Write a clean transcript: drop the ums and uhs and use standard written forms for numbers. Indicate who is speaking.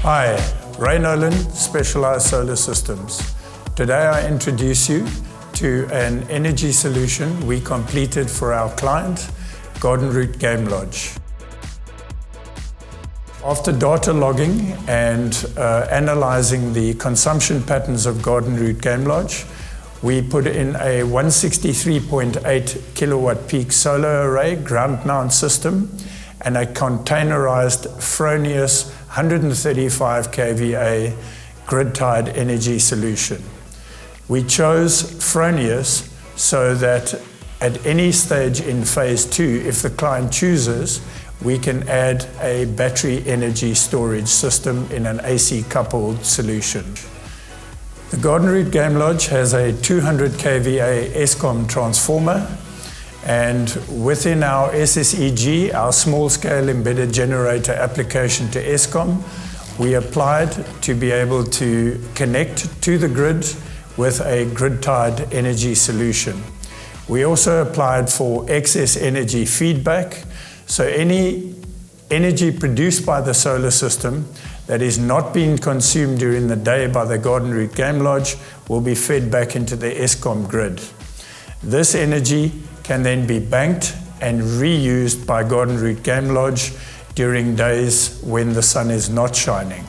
Speaker 1: Hi, Ray Nolan, Specialized Solar Systems. Today I introduce you to an energy solution we completed for our client, Garden Route Game Lodge. After data logging and analyzing the consumption patterns of Garden Route Game Lodge, we put in a 163.8 kilowatt peak solar array ground mount system and a containerized Fronius 135 kVA grid-tied energy solution. We chose Fronius so that at any stage in phase 2, if the client chooses, we can add a battery energy storage system in an AC coupled solution. The Garden Route Game Lodge has a 200 kVA Eskom transformer, and within our SSEG, our small-scale embedded generator application to Eskom, we applied to be able to connect to the grid with a grid-tied energy solution. We also applied for excess energy feedback, so any energy produced by the solar system that is not being consumed during the day by the Garden Route Game Lodge will be fed back into the Eskom grid. This energy can then be banked and reused by Garden Route Game Lodge during days when the sun is not shining.